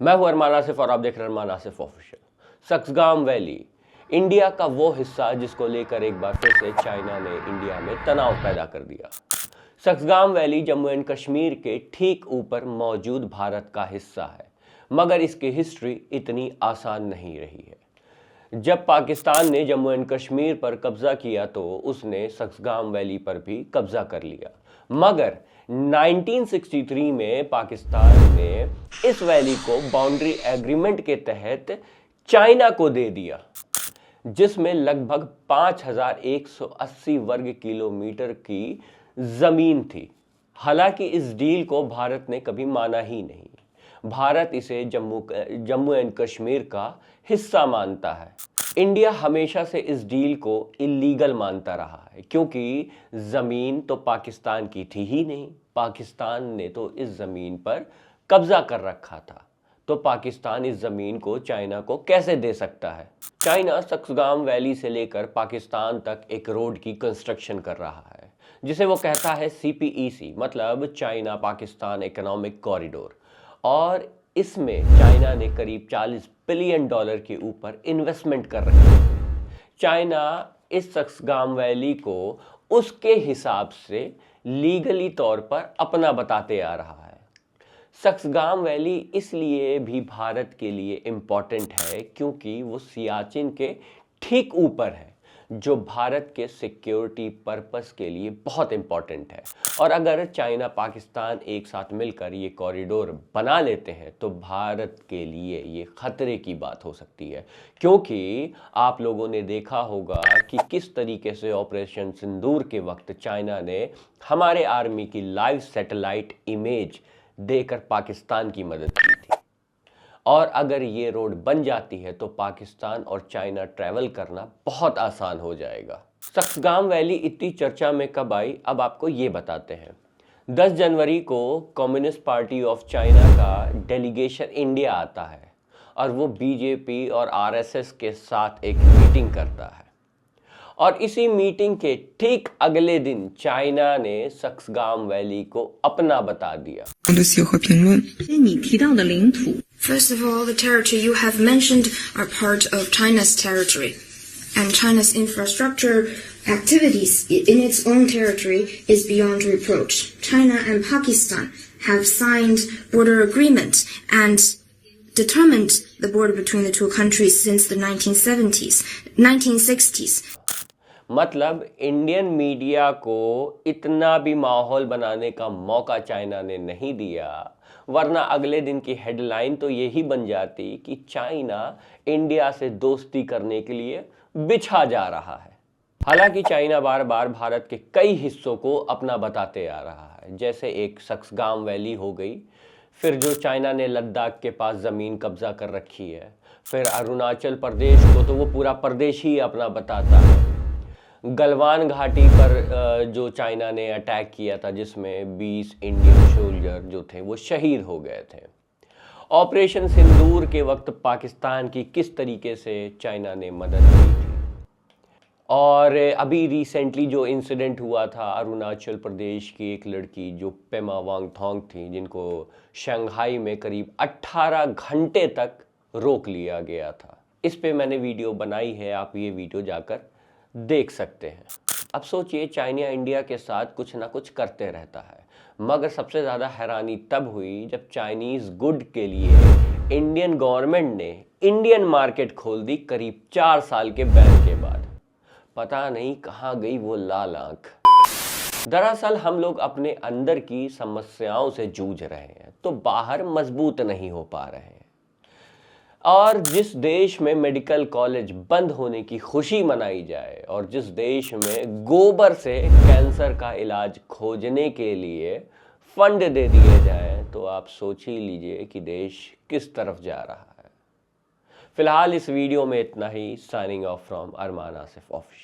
मैं हूं अरमान आसिफ और आप देख रहे हैं अरमान आसिफ ऑफिशियल। सक्सगाम वैली इंडिया का वो हिस्सा जिसको लेकर एक बार फिर से चाइना ने इंडिया में तनाव पैदा कर दिया। सक्सगाम वैली जम्मू एंड कश्मीर के ठीक ऊपर मौजूद भारत का हिस्सा है, मगर इसकी हिस्ट्री इतनी आसान नहीं रही है। जब पाकिस्तान ने जम्मू एंड कश्मीर पर कब्जा किया तो उसने सक्सगाम वैली पर भी कब्जा कर लिया, मगर 1963 में पाकिस्तान ने इस वैली को बाउंड्री एग्रीमेंट के तहत चाइना को दे दिया, जिसमें लगभग 5180 वर्ग किलोमीटर की जमीन थी। हालांकि इस डील को भारत ने कभी माना ही नहीं। भारत इसे जम्मू एंड कश्मीर का हिस्सा मानता है। इंडिया हमेशा से इस डील को इलीगल मानता रहा है, क्योंकि जमीन तो पाकिस्तान की थी ही नहीं। पाकिस्तान ने तो इस जमीन पर कब्जा कर रखा था, तो पाकिस्तान इस जमीन को चाइना को कैसे दे सकता है। चाइना सक्सगाम वैली से लेकर पाकिस्तान तक एक रोड की कंस्ट्रक्शन कर रहा है, जिसे वो कहता है CPEC, मतलब चाइना पाकिस्तान इकोनॉमिक कॉरिडोर। और इसमें चाइना ने करीब $40 बिलियन के ऊपर इन्वेस्टमेंट कर रखी है। चाइना इस सक्सगाम वैली को उसके हिसाब से लीगली तौर पर अपना बताते आ रहा है। सक्सगाम वैली इसलिए भी भारत के लिए इम्पॉर्टेंट है क्योंकि वो सियाचिन के ठीक ऊपर है, जो भारत के सिक्योरिटी पर्पस के लिए बहुत इम्पॉर्टेंट है। और अगर चाइना पाकिस्तान एक साथ मिलकर ये कॉरिडोर बना लेते हैं तो भारत के लिए ये खतरे की बात हो सकती है, क्योंकि आप लोगों ने देखा होगा कि किस तरीके से ऑपरेशन सिंदूर के वक्त चाइना ने हमारे आर्मी की लाइव सैटेलाइट इमेज देकर पाकिस्तान की मदद की थी। और अगर ये रोड बन जाती है तो पाकिस्तान और चाइना ट्रैवल करना बहुत आसान हो जाएगा। सक्सगाम वैली इतनी चर्चा में कब आई, अब आपको ये बताते हैं। 10 जनवरी को कम्युनिस्ट पार्टी ऑफ चाइना का डेलीगेशन इंडिया आता है और वो BJP और RSS के साथ एक मीटिंग करता है। और इसी मीटिंग के ठीक अगले दिन चाइना ने सक्सगाम वैली को अपना बता दिया। First of all, the territory you have mentioned are part of China's territory, and China's infrastructure activities in its own territory is beyond reproach. China and Pakistan have signed border agreements and determined the border between the two countries since the 1960s. मतलब Indian media को इतना भी माहौल बनाने का मौका China ने नहीं दिया, वरना अगले दिन की हेडलाइन तो यही बन जाती कि चाइना इंडिया से दोस्ती करने के लिए बिछा जा रहा है। हालांकि चाइना बार बार भारत के कई हिस्सों को अपना बताते आ रहा है, जैसे एक सक्सगाम वैली हो गई, फिर जो चाइना ने लद्दाख के पास ज़मीन कब्जा कर रखी है, फिर अरुणाचल प्रदेश को तो वो पूरा प्रदेश ही अपना बताता है। गलवान घाटी पर जो चाइना ने अटैक किया था, जिसमें 20 इंडियन सोल्जर जो थे वो शहीद हो गए थे। ऑपरेशन सिंदूर के वक्त पाकिस्तान की किस तरीके से चाइना ने मदद की थी। और अभी रिसेंटली जो इंसिडेंट हुआ था अरुणाचल प्रदेश की एक लड़की जो पेमा वांगथोंग थी, जिनको शंघाई में करीब 18 घंटे तक रोक लिया गया था। इस पे मैंने वीडियो बनाई है, आप ये वीडियो जाकर देख सकते हैं। अब सोचिए, चाइना इंडिया के साथ कुछ ना कुछ करते रहता है, मगर सबसे ज़्यादा हैरानी तब हुई जब चाइनीज़ गुड के लिए इंडियन गवर्नमेंट ने इंडियन मार्केट खोल दी करीब 4 साल के बैन के बाद। पता नहीं कहाँ गई वो लाल आंख। दरअसल हम लोग अपने अंदर की समस्याओं से जूझ रहे हैं, तो बाहर मजबूत नहीं हो पा रहे हैं। और जिस देश में मेडिकल कॉलेज बंद होने की खुशी मनाई जाए और जिस देश में गोबर से कैंसर का इलाज खोजने के लिए फंड दे दिए जाएं, तो आप सोच ही लीजिए कि देश किस तरफ जा रहा है। फिलहाल इस वीडियो में इतना ही। Signing off from Arman Asif official.